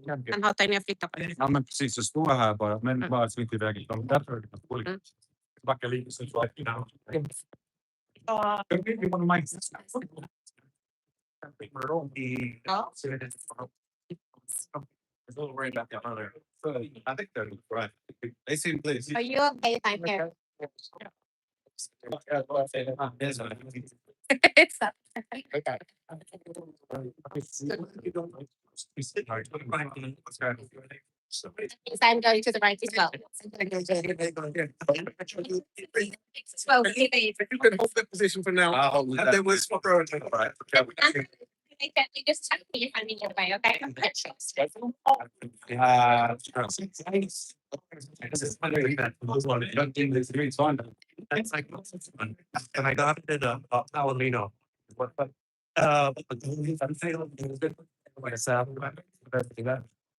Han hatar när jag flyttar på det. Ja, men precis. Så stå här bara. Men bara så inte iväg. Därför backa lite så att det a little worried about the other. I think they're right. They seem pleased. Are you okay? Thank you. It's up. I'm going to the right as well. Well, You can hold that position for now. And then we'll swap around to the right. you just tell me if I'm in your way, okay? And I got it at Palomino.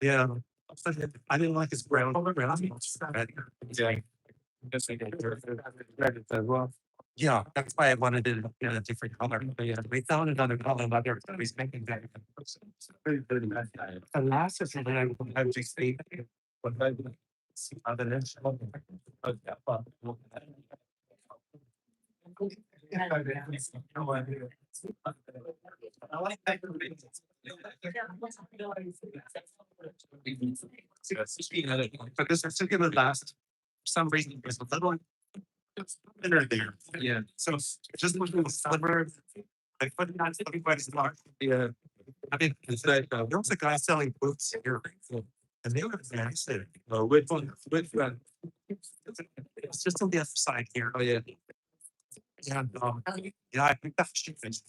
Yeah. I didn't like his brown. Yeah, that's why I wanted it in a different color. But yeah, we found another color, but everybody's making that. And last is something I would just say. Other than but this particular last, for some reason, there's a little thinner there. Yeah. So just looking at the slimmer, I put it on everybody's mark. Yeah. I mean, it's like there was a guy selling boots here, and they were massive. With it's just on the other side here. Oh yeah. And yeah, I think that's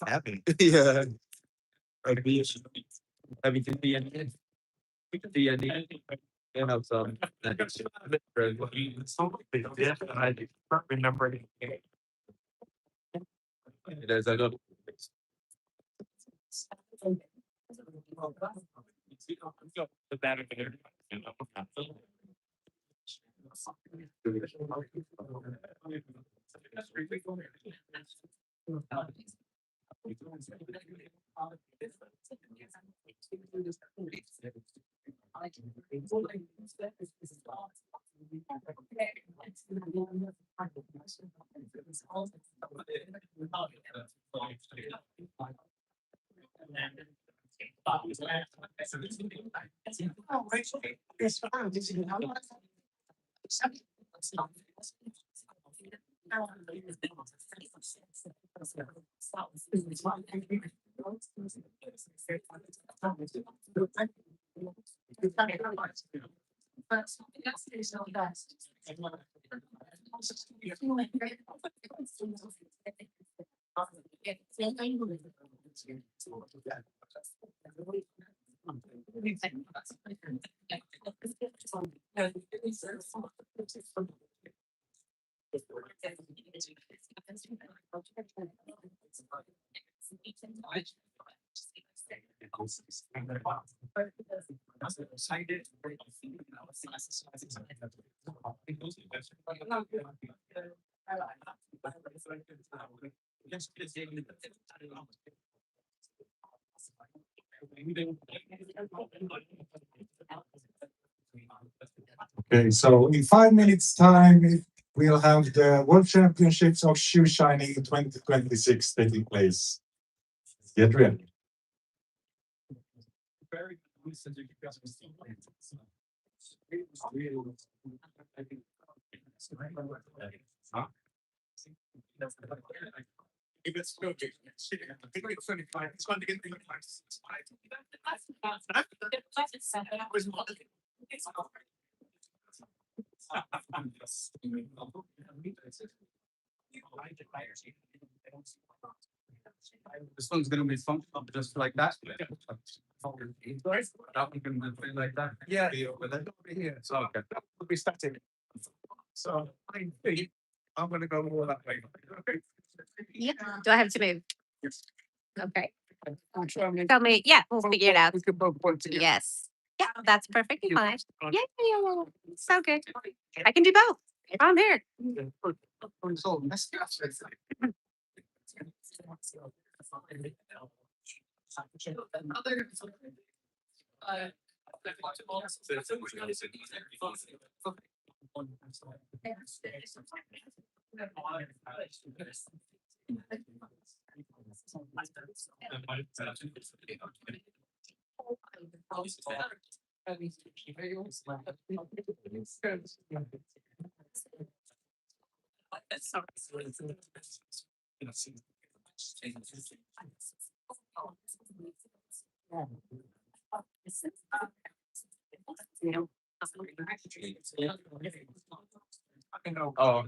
heavy. Yeah. I mean, to be in you know, some I don't remember it. There's a little the better there. Okay, so in 5 minutes time, we'll have the World Championships of Shoe Shining 2026 taking place. Get ready. This one's gonna be functional just like that. That one can be like that. Yeah. Over here. So okay. That will be static. So 9 feet. I'm gonna go more that way. Okay. Yeah. Do I have to move? Yes. Okay. Tell Tell me. Yeah, we'll figure it out. We can both point together. Yes. Yeah, that's perfectly fine. Yeah. So good. I can do both. I'm here. Oh,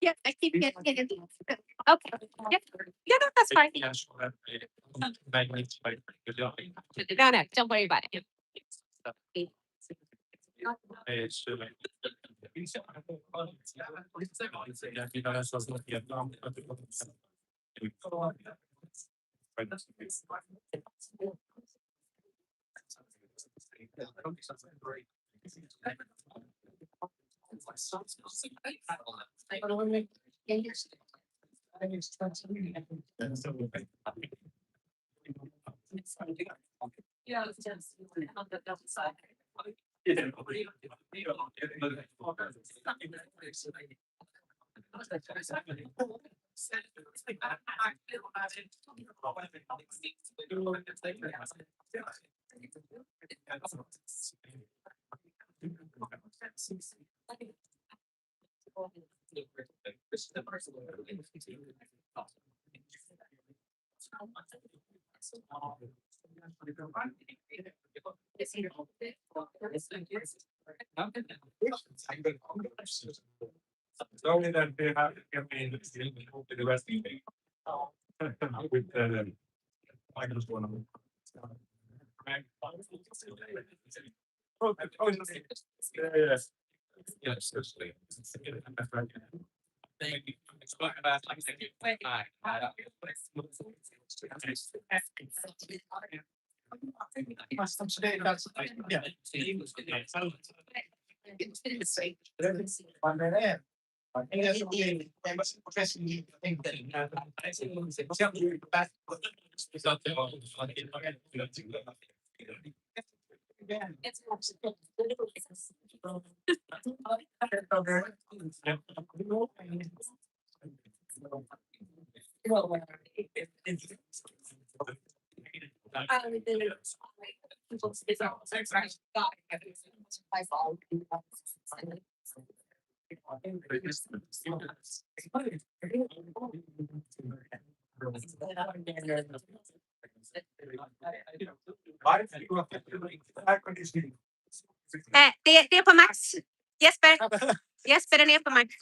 Yeah, I keep getting it. Okay. Yep. Yeah, no, that's fine. No, no, don't worry about it. Only that they have to give me the rest of the with the Michael's one of them. Yeah. Yes, certainly. Thank you. Det är på max. Jesper. Jesper, den är på max.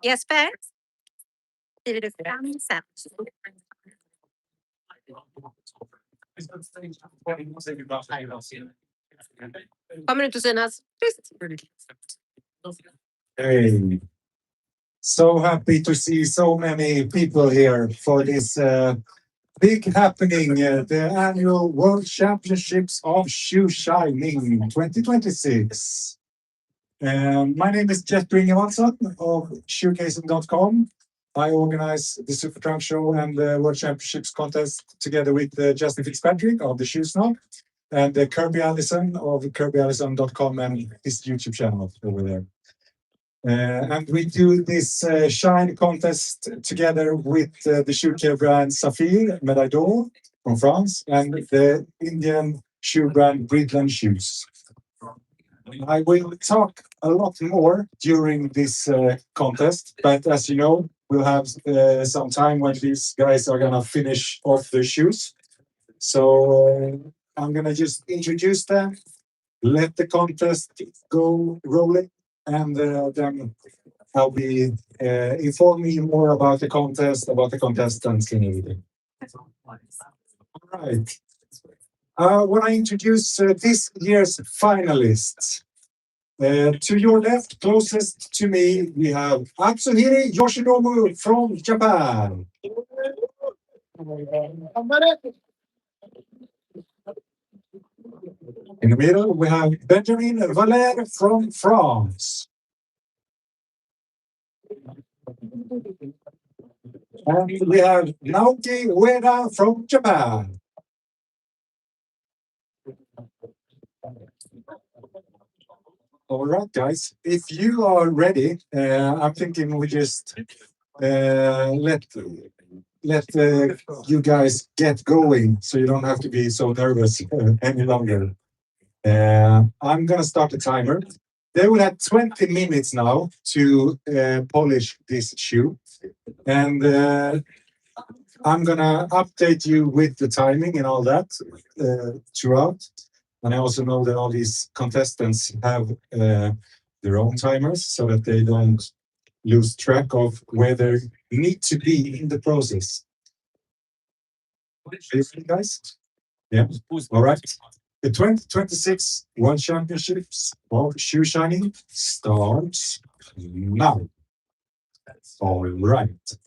Yes, Ben? Did it sound sound? Kommer du inte synas? Tyst. Hey, so happy to see so many people here for this big happening, the annual World Championships of Shoe Shining 2026. My name is Jesper Watson of Shoegazing.com. I organize the Super Trunk Show and the World Championships contest together with Justin Fitzpatrick of the Shoe Snob and Kirby Allison of KirbyAllison.com and his YouTube channel over there. And we do this shine contest together with the shoe care brand Saphir Medaille from France and the Indian shoe brand Bridlen shoes. I will talk a lot more during this contest, but as you know, we'll have some time when these guys are gonna finish off their shoes. So I'm gonna just introduce them, let the contest go rolling, and then I'll be informing you more about the contest, about the contestants and everything. All right. When I introduce this year's finalists, to your left, closest to me, we have Atsuhiro Yoshidom from Japan. In the middle, we have Benjamin Valeyre from France. And we have Naoki Ueda from Japan. All right, guys, if you are ready, I'm thinking we just let you guys get going so you don't have to be so nervous any longer. I'm gonna start the timer. They will have 20 minutes now to polish this shoe. And I'm gonna update you with the timing and all that throughout. And I also know that all these contestants have their own timers so that they don't lose track of where they need to be in the process. Ready, guys? Yeah. All right. The 2026 World Championships of Shoe Shining starts now. All right.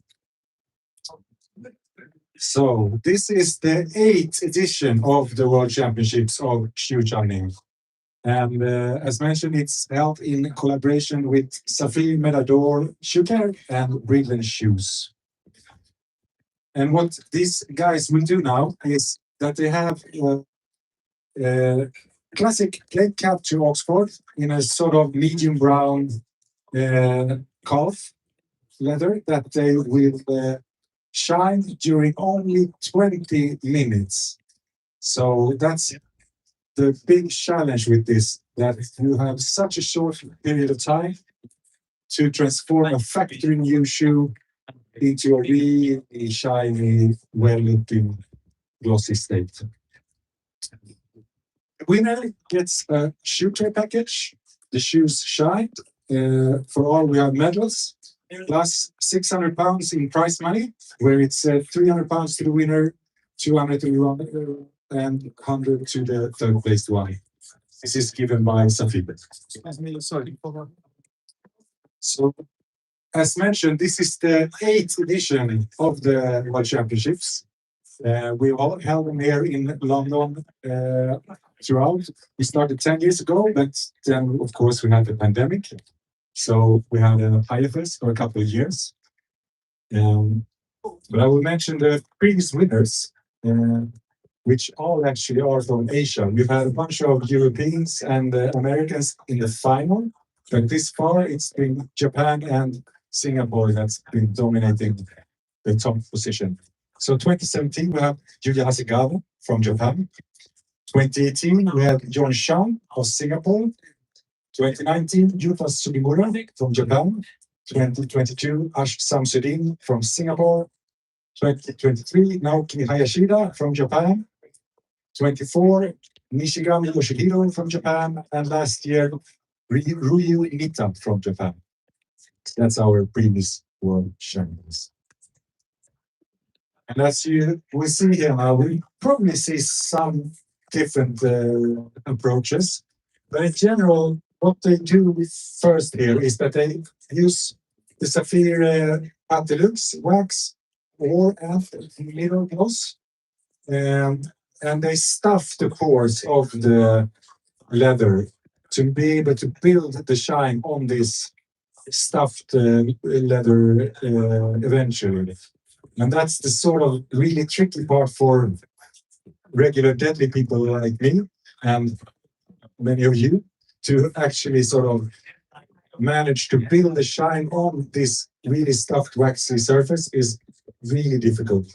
So this is the 8th edition of the World Championships of Shoe Shining. And as mentioned, it's held in collaboration with Saphir Medaille Shoe Care and Bridlen Shoes. And what these guys will do now is that they have classic plaid cap to Oxford in a sort of medium brown calf leather that they will shine during only 20 minutes. So that's the big challenge with this, that you have such a short period of time to transform a factory new shoe into a really shiny, well-looking, glossy state. The winner gets a shoe tray package. The shoes shine. For all, we have medals, plus £600 in prize money, where it's £300 to the winner, 200 to the runner, and 100 to the third placed one. This is given by Saphir. So, as mentioned, this is the 8th edition of the World Championships. We all held them here in London throughout. We started 10 years ago, but then, of course, we had the pandemic. So we had a hiatus for a couple of years. But I will mention the previous winners. which all actually are from Asia. We've had a bunch of Europeans and Americans in the final, but this far it's been Japan and Singapore that's been dominating the top position. So 2017, we have Yuya Hasegawa from Japan. 2018, we have John Shang of Singapore. 2019, Yuta Sugimura from Japan. 2022, Ash Samsudin from Singapore. 2023, Naoki Hayashida from Japan. 24, Nishigami Yoshidom from Japan. And last year, Ryu Nita from Japan. That's our previous world champions. And as you will see here now, we probably see some different approaches. But in general, what they do first here is that they use the Saphir Medaille wax or middle gloss, and they stuff the pores of the leather to be able to build the shine on this stuffed leather eventually. And that's the sort of really tricky part for regular deadly people like me and many of you to actually sort of manage to build the shine on this really stuffed waxy surface is really difficult.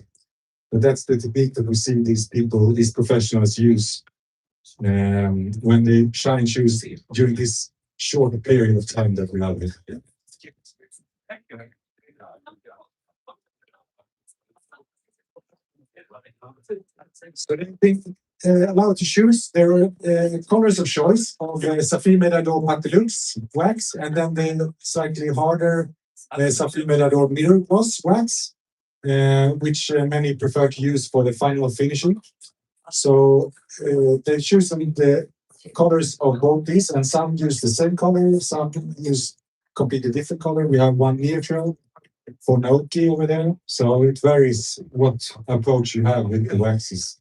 But that's the technique that we see these people, these professionals use when they shine shoes during this short period of time that we have it. So they've been allowed to choose their colors of choice of Saphir Medaille Medaille wax, and then the slightly harder Saphir Medaille mirror gloss wax, which many prefer to use for the final finishing. So they choose the colors of both these, and some use the same color, some use completely different color. We have one neutral for Naoki over there, so it varies what approach you have with the waxes.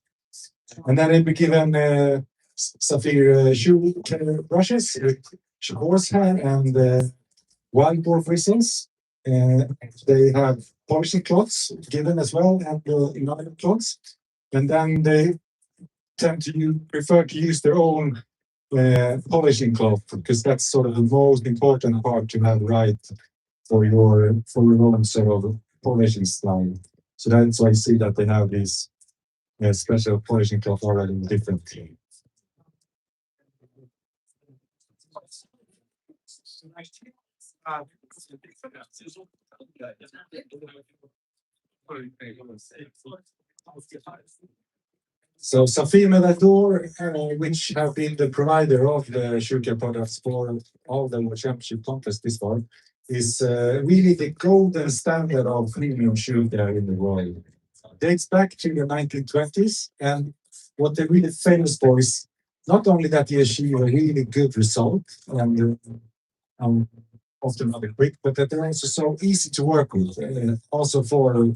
And then they'll be given Saphir shoe brushes with horsehair and wild boar bristles. They have polishing cloths given as well, and nylon cloths. And then they tend to prefer to use their own polishing cloth, because that's sort of the most important part to have right for your own sort of polishing style. So that's why I see that they have these special polishing cloth already different. So Saphir Medaille, which have been the provider of the shoe care products for all the championship contests this far, is really the golden standard of premium shoe care in the world. Dates back to the 1920s, and what they're really famous for is not only that they achieve a really good result and often rather quick, but that they're also so easy to work with. Also for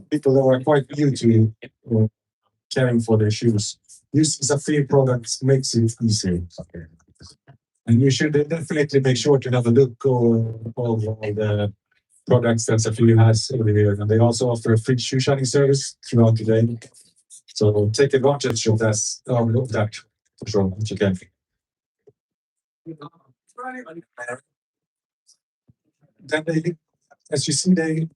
people that are quite new to caring for their shoes. Using Saphir products makes it easier. And you should definitely make sure to have a look of all the products that Saphir has over here. And they also offer a free shoe shining service throughout the day. So take advantage of that for sure, if you can. Then they, as you see, they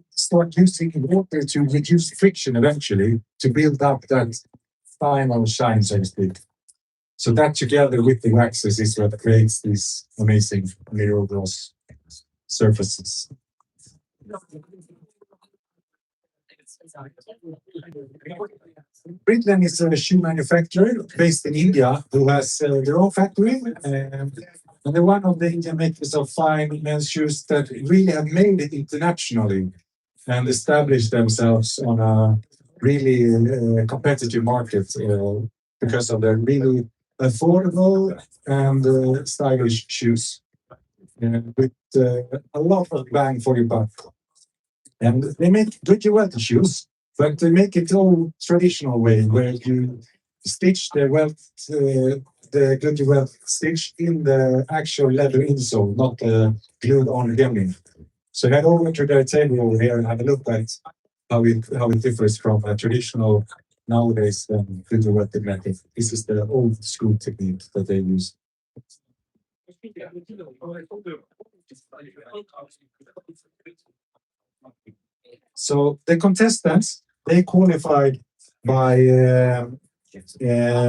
start using water to reduce friction eventually to build up that final shine, so to speak. So that together with the waxes is what creates these amazing mirror gloss surfaces. Bridlen is a shoe manufacturer based in India who has their own factory. And they're one of the Indian makers of fine men's shoes that really have made it internationally and established themselves on a really competitive market because of their really affordable and stylish shoes with a lot of bang for your buck. And they make pretty well shoes, but they make it all traditional way where you stitch the good welt stitch in the actual leather insole, not glued on hemming. So head over to their table over here and have a look at how it differs from a traditional nowadays than figurative method. This is the old school technique that they use. So the contestants, they qualified by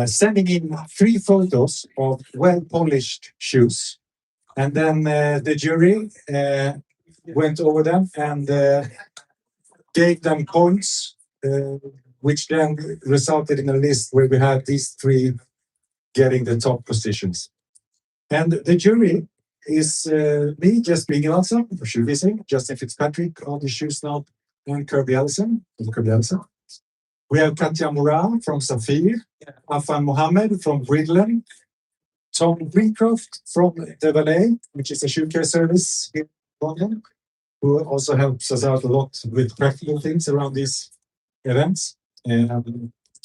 sending in 3 photos of well-polished shoes. And then the jury went over them and gave them points, which then resulted in a list where we had these 3 getting the top positions. And the jury is me, just being Allison, for Shoegazing, Justin Fitzpatrick on the Snob, and Kirby Allison. We have Katja Moran from Saphir, Afan Mohammed from Bridlen, Tom Greencroft from the Valeyre, which is a shoe care service in London, who also helps us out a lot with practical things around these events.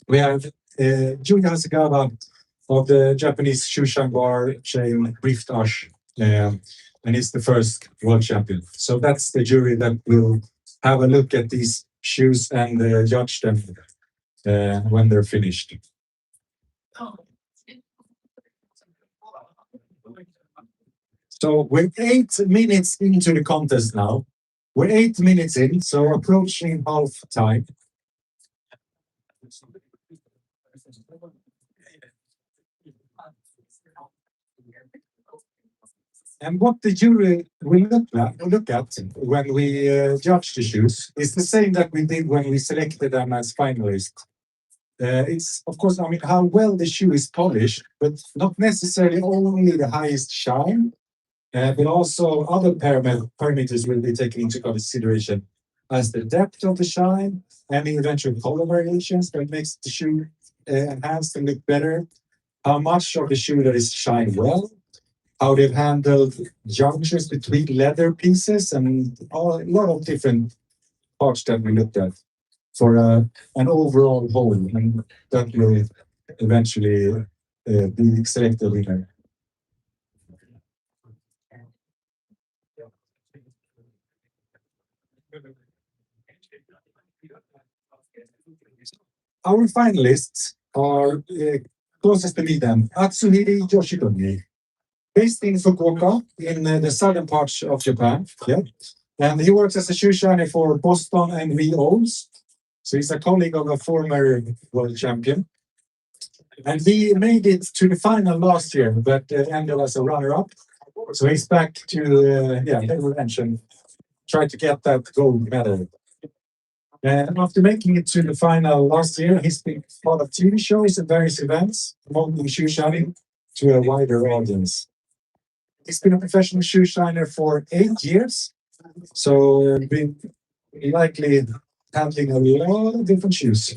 We have Julia Hasegawa of the Japanese shoe shine bar chain Brieftash, and he's the first world champion. So that's the jury that will have a look at these shoes and judge them when they're finished. So we're 8 minutes into the contest now. We're 8 minutes in, so approaching half time. And what the jury will look at when we judge the shoes is the same that we did when we selected them as finalists. It's, of course, I mean, how well the shoe is polished, but not necessarily only the highest shine, but also other parameters will be taken into consideration, as the depth of the shine, any eventual color variations that makes the shoe enhanced and look better, how much of the shoe that is shine well, how they've handled junctures between leather pieces, and a lot of different parts that we looked at for an overall whole, and that will eventually be selected winner. Our finalists are closest to me then, Atsuhiro Yoshidom, based in Fukuoka in the southern parts of Japan. Yeah. And he works as a shoe shiner for Boston and VOs. So he's a colleague of a former world champion. And he made it to the final last year, but ended as a runner-up. So he's back to, revenge and try to get that gold medal. And after making it to the final last year, he's been part of TV shows and various events, promoting shoe shining to a wider audience. He's been a professional shoe shiner for 8 years, so been likely handling a lot of different shoes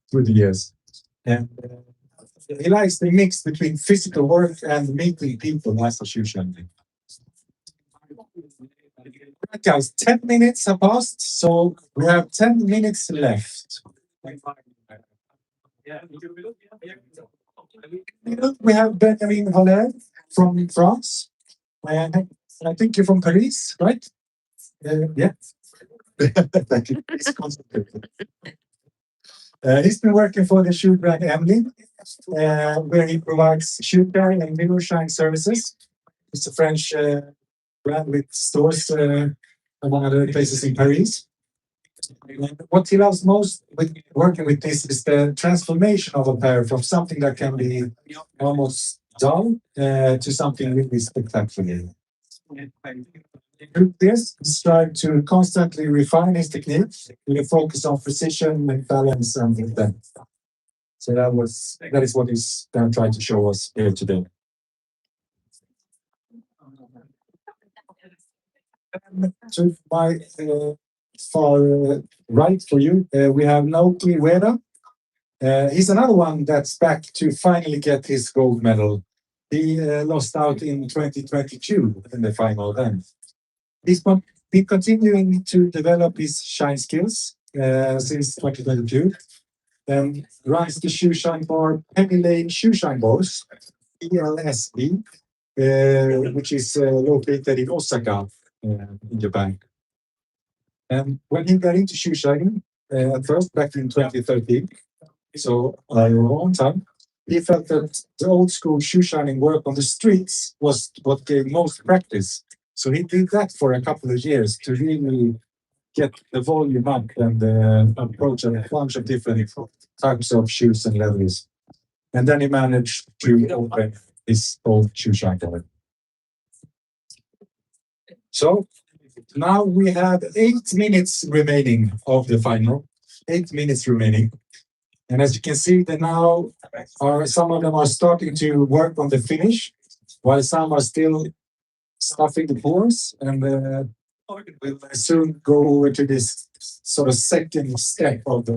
through the years. And he likes the mix between physical work and meeting people as a shoe shiner. Right, guys, 10 minutes have passed, so we have 10 minutes left. We have Benjamin Valeyre from France. I think you're from Paris, right? Yeah. Thank you. He's been working for the shoe brand Emily, where he provides shoe care and mirror shine services. It's a French brand with stores among other places in Paris. What he loves most with working with this is the transformation of a pair from something that can be almost dull to something really spectacular. Through this, he's trying to constantly refine his technique with a focus on precision and balance and depth. So that is what he's trying to show us here today. To my far right for you, we have Naoki Ueda. He's another one that's back to finally get his gold medal. He lost out in 2022 in the final event. He's been continuing to develop his shine skills since 2022 and runs the shoe shine bar Penny Lane Shoe Shine Bars, ELSB, which is located in Osaka, in Japan. And when he got into shoe shining, at first back in 2013, So one time, he felt that the old school shoe shining work on the streets was what gave most practice. So he did that for a couple of years to really get the volume up and approach a bunch of different types of shoes and leathers. And then he managed to open his own shoe shine gallery. So now we have 8 minutes remaining of the final. 8 minutes remaining. And as you can see, they now are some of them are starting to work on the finish, while some are still stuffing the pores. And we'll soon go over to this sort of second step of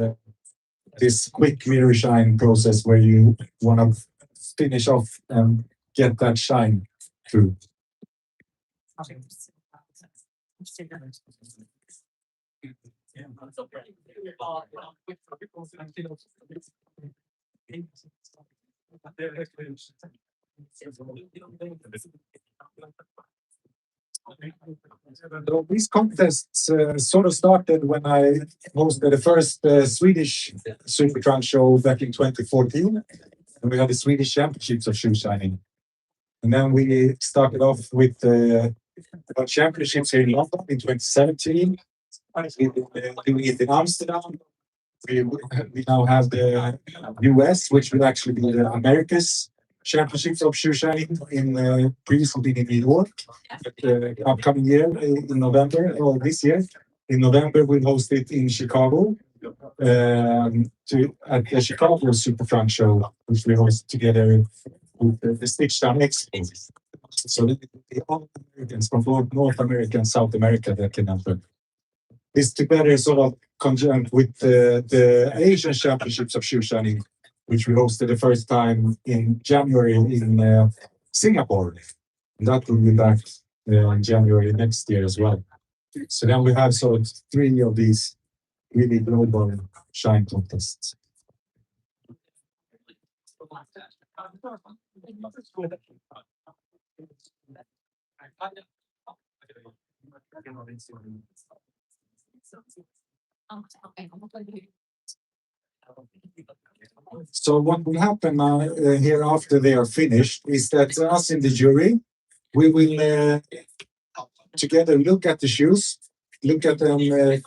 this quick mirror shine process where you want to finish off and get that shine through. So these contests sort of started when I hosted the first Swedish Super Trunk show back in 2014. And we had the Swedish Championships of shoe shining. And then we started off with the championships here in London in 2017. We've been doing it in Amsterdam. We now have the US, which will actually be the America's Championships of shoe shining in previously in New York. The upcoming year in November or this year. In November, we'll host it in Chicago at the Chicago Super Trunk Show, which we host together with the Stitch Down Expo. So the all Americans from both North America and South America that can happen. This together sort of conjunct with the Asian Championships of shoe shining, which we hosted the first time in January in Singapore. And that will be back in January next year as well. So then we have sort of 3 of these really global shine contests. So what will happen now here after they are finished is that us in the jury, we will together look at the shoes, look at them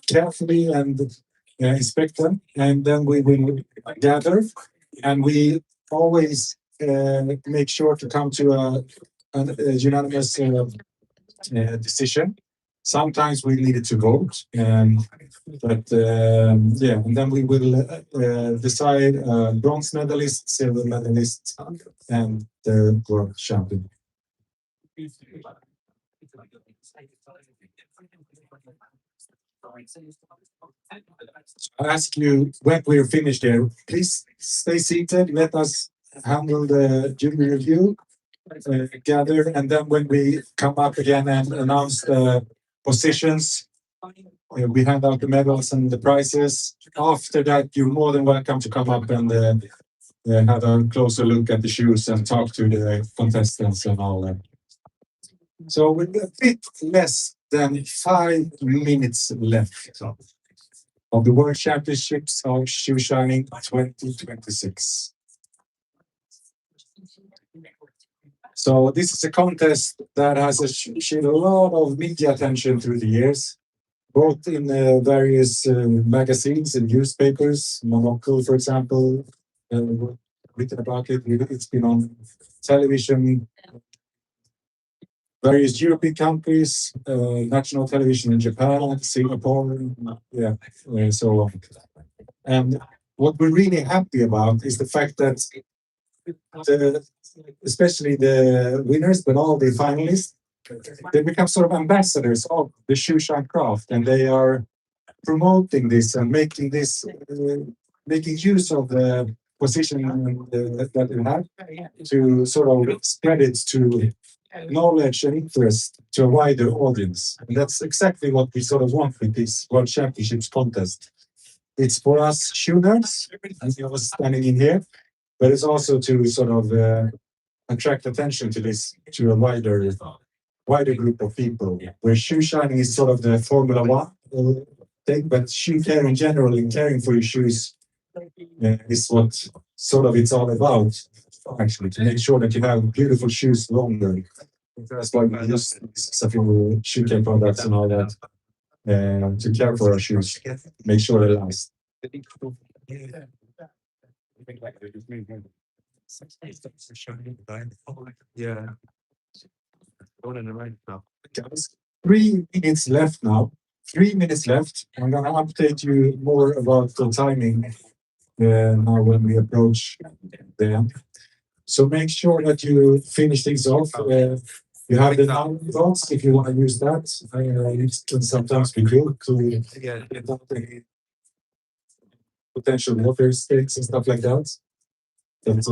carefully and inspect them, and then we will gather, and we always make sure to come to a unanimous decision. Sometimes we needed to vote, but yeah, and then we will decide bronze medalist, silver medalist, and the world champion. I ask you when we're finished here, please stay seated. Let us handle the jury review, gather, and then when we come up again and announce the positions, we hand out the medals and the prizes. After that, you're more than welcome to come up and have a closer look at the shoes and talk to the contestants and all that. So with a bit less than 5 minutes left of the World Championships of Shoe Shining 2026. So this is a contest that has achieved a lot of media attention through the years, both in various magazines and newspapers. Naoki, for example, written about it. It's been on television, various European countries, national television in Japan, Singapore, yeah, so on. And what we're really happy about is the fact that especially the winners, but all the finalists, they become sort of ambassadors of the shoe shine craft, and they are promoting this and making this, making use of the position that they have to sort of spread it to knowledge and interest to a wider audience. And that's exactly what we sort of want with this World Championships contest. It's for us shoe nerds, as I was standing in here, but it's also to sort of attract attention to this, to a wider group of people, where shoe shining is sort of the Formula One thing, but shoe care in general and caring for your shoes is what sort of it's all about. Actually, to make sure that you have beautiful shoes longer. That's why we use Saphir shoe care products and all that to care for our shoes. Make sure they last. Yeah. Going in the right now. Guys, 3 minutes left now. 3 minutes left. I'm gonna update you more about the timing now when we approach the end. So make sure that you finish things off. You have the noun thoughts if you want to use that. It can sometimes be good to get out any potential water mistakes and stuff like that. But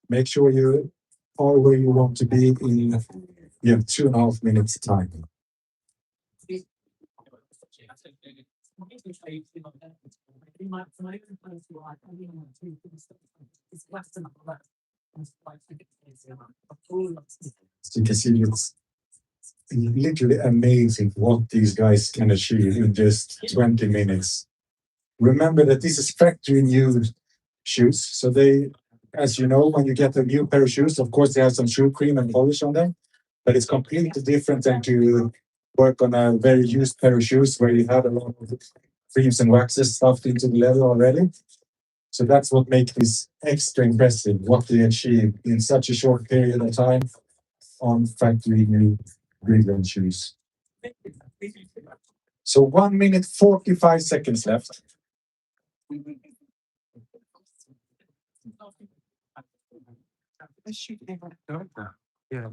make sure you are where you want to be in 2.5 minutes time. So you can see it's literally amazing what these guys can achieve in just 20 minutes. Remember that this is factory new shoes. So they, as you know, when you get a new pair of shoes, of course they have some shoe cream and polish on them, but it's completely different than to work on a very used pair of shoes where you have a lot of creams and waxes stuffed into the leather already. So that's what makes this extra impressive, what they achieve in such a short period of time on factory new Bridlen shoes. So 1 minute 45 seconds left. Yeah.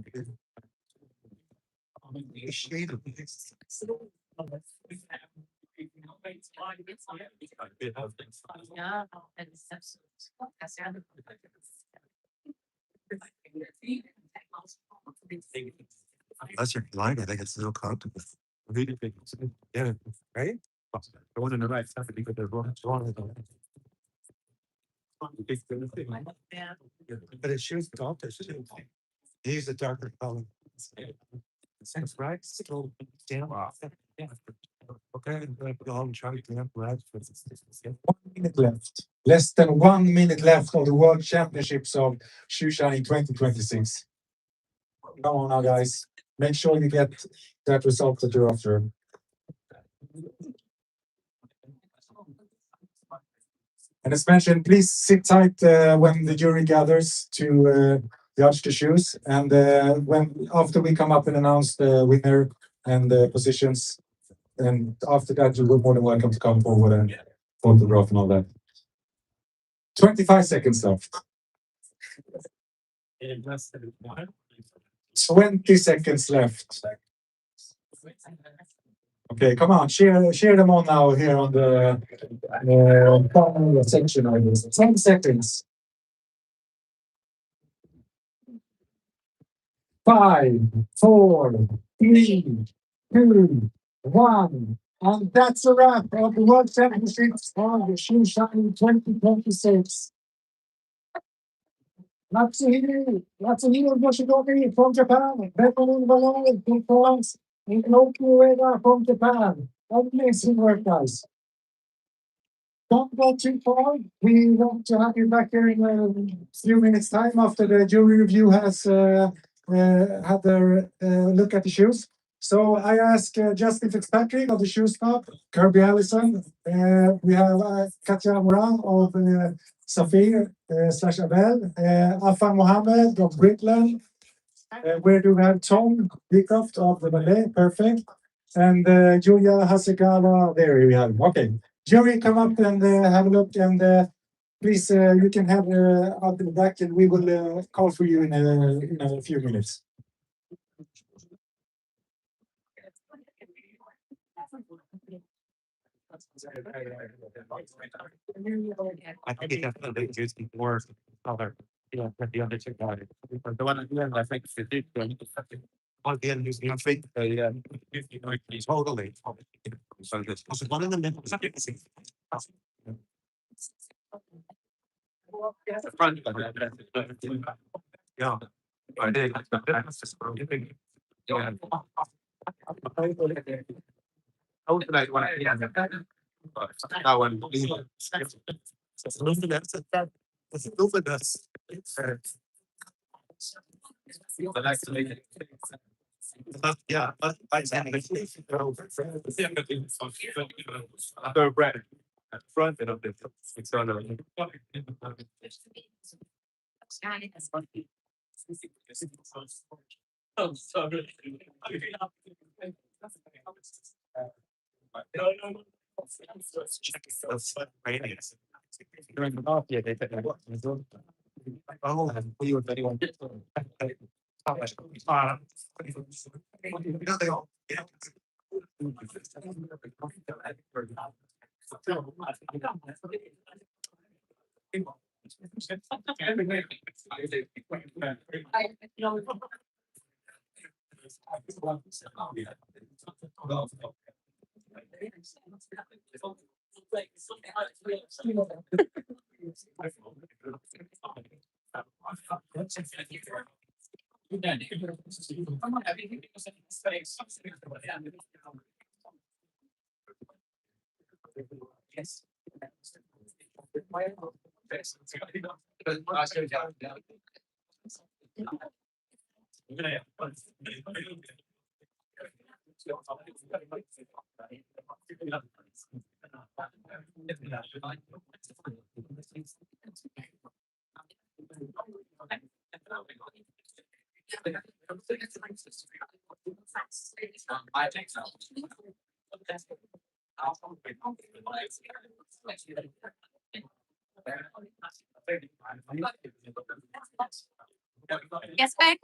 Unless you're blind, I think it's still comfortable. Yeah, right? I wasn't the right stuff because they're wrong. But it shoots doctors too. Use a darker color. That's right. Still damn off. Yeah. Okay, I'm trying to clean up right. 1 minute left. Less than 1 minute left of the World Championships of Shoe Shining 2026. Come on now, guys. Make sure you get that result that you're after. And as mentioned, please sit tight when the jury gathers to judge the shoes. And when after we come up and announce the winner and the positions, and after that, you're more than welcome to come forward and photograph and all that. 25 seconds left. 20 seconds left. Okay, come on, share them on now here on the section of this. 10 seconds. 5, 4, 3, 2, 1. And that's a wrap of the World Championships of the Shoe Shining 2026. Atsuhiro Yoshidom from Japan, Bridlen Valeyre from France, and Naoki Ueda from Japan. Amazing work, guys. Don't go too far. We want to have you back here in a few minutes' time after the jury review has had their look at the shoes. So I ask Justin Fitzpatrick of the Shoe Snob, Kirby Allison. We have Katja Moran of Saphir /Abel, Afan Mohammed of Bridlen. Where do we have Tom Beecroft of the Malay? Perfect. And Julia Hasegawa, there we have him. Okay. Jury, come up and have a look. And please, you can have out in the back and we will call for you in a few minutes. I think it definitely gives me more color. Yeah, the other two got it. The one at the end, I think it's the on the end, you think, yeah, totally. So this was one in the middle. The front, yeah. I did. Yeah. How would I want to? That one. It's luminous. It's luminous. Yeah, but I the red front end of the it's on the oh, sorry. Let's check the radius. Oh, you would anyone. Yes, babe.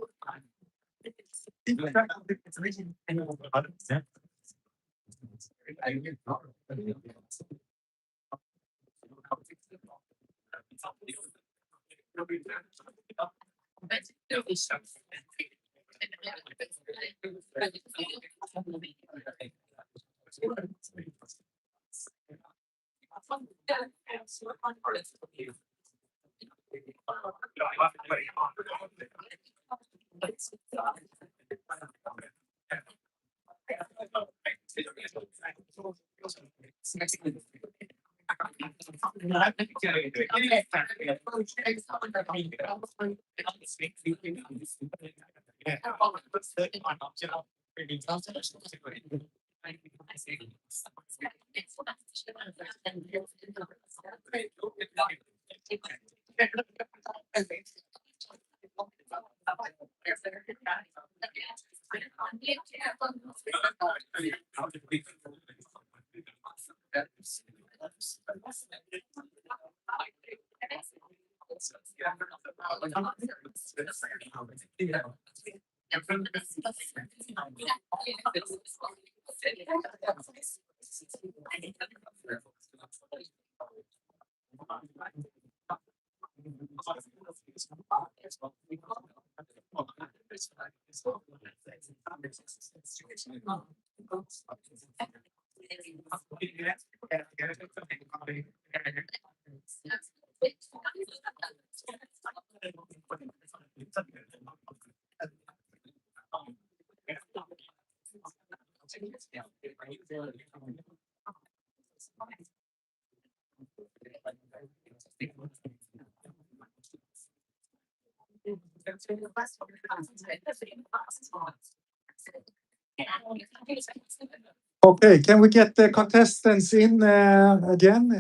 Okay, can we get the contestants in again?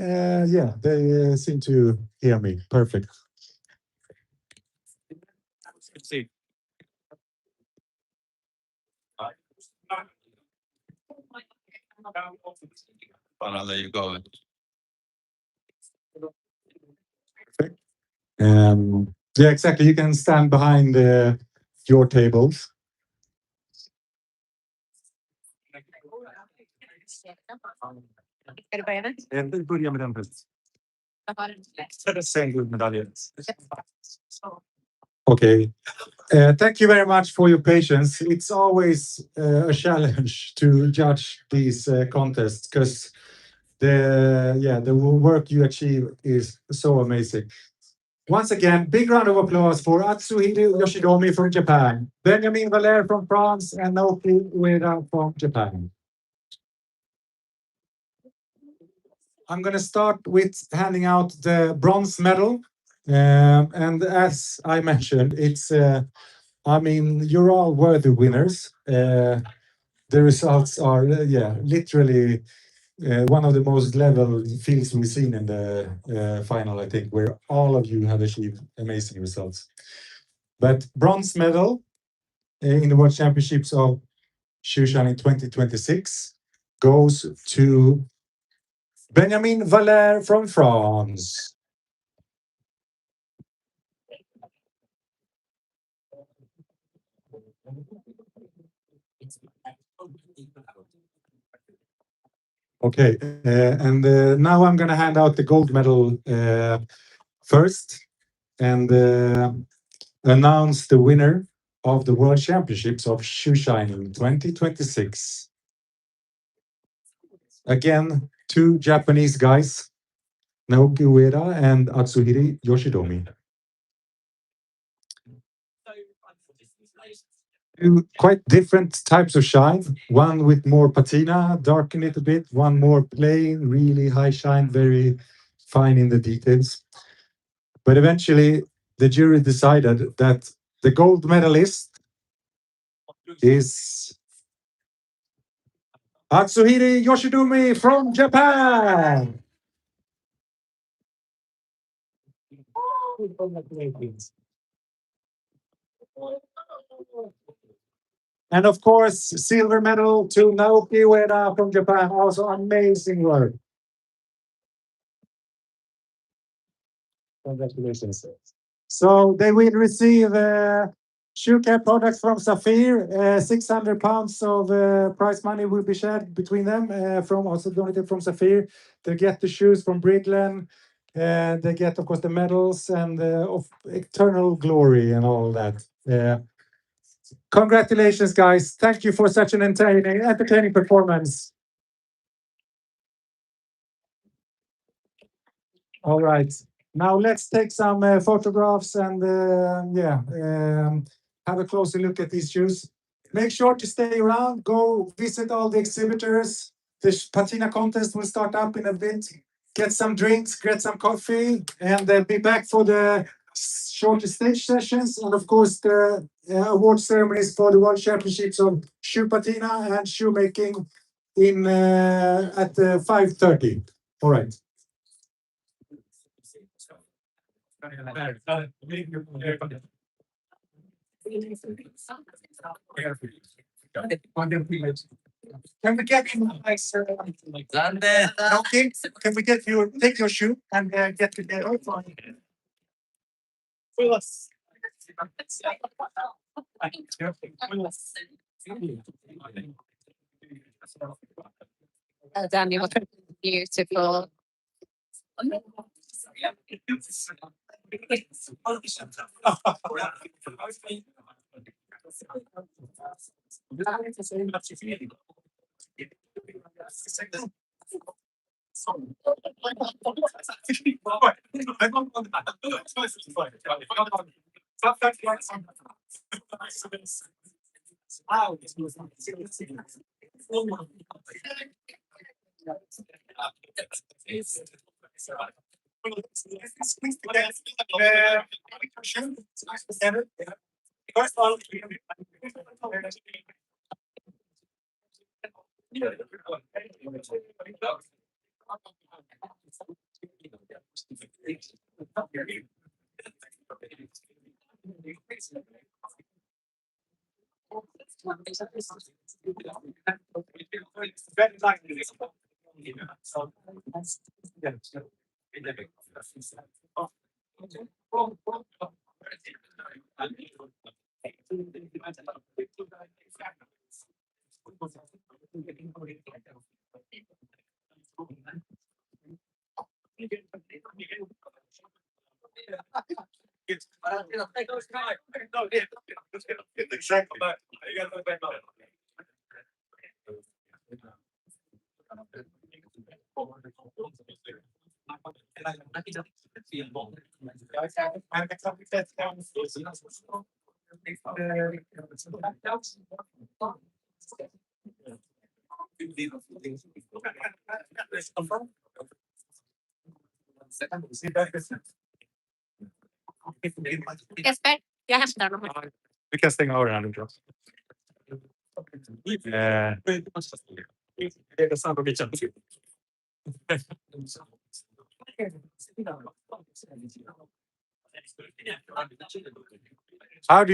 Yeah, they seem to hear me. Perfect. Let's see. I'll let you go. Yeah, exactly. You can stand behind your tables. Ska du börja med? Vi börjar med den precis. Sen guldmedaljen. Okay. Thank you very much for your patience. It's always a challenge to judge these contests because the work you achieve is so amazing. Once again, big round of applause for Atsuhiro Yoshidom from Japan, Benjamin Valeyre from France, and Naoki Ueda from Japan. I'm going to start with handing out the bronze medal. And as I mentioned, it's, I mean, you're all worthy winners. The results are, yeah, literally one of the most level fields we've seen in the final, I think, where all of you have achieved amazing results. But bronze medal in the World Championships of Shoeshine in 2026 goes to Benjamin Valeyre from France. Okay, and now I'm going to hand out the gold medal first and announce the winner of the World Championships of Shoeshining 2026. Again, two Japanese guys, Naoki Ueda and Atsuhiro Yoshidom. Two quite different types of shine. One with more patina, darken it a bit. One more plain, really high shine, very fine in the details. But eventually, the jury decided that the gold medalist is Atsuhiro Yoshidom from Japan. And of course, silver medal to Naoki Ueda from Japan. Also amazing work. Congratulations. So they will receive shoe care products from Saphir. 600 pounds of prize money will be shared between them, from also donated from Saphir. They get the shoes from Bridlen. They get, of course, the medals and of eternal glory and all that. Congratulations, guys. Thank you for such an entertaining performance. All right. Now let's take some photographs and have a closer look at these shoes. Make sure to stay around. Go visit all the exhibitors. The patina contest will start up in a bit. Get some drinks, get some coffee, and be back for the shorter stage sessions. And of course, the award ceremonies for the World Championships of Shoe Patina and Shoemaking in at 5:30. All right. Can we get you nicer? Okay, can we get you take your shoe and get to the Oh, damn, you look beautiful. Yes, but jag hämtar dem. Vi kan stänga av den här nu tror jag. Det är samma bitchen. How do you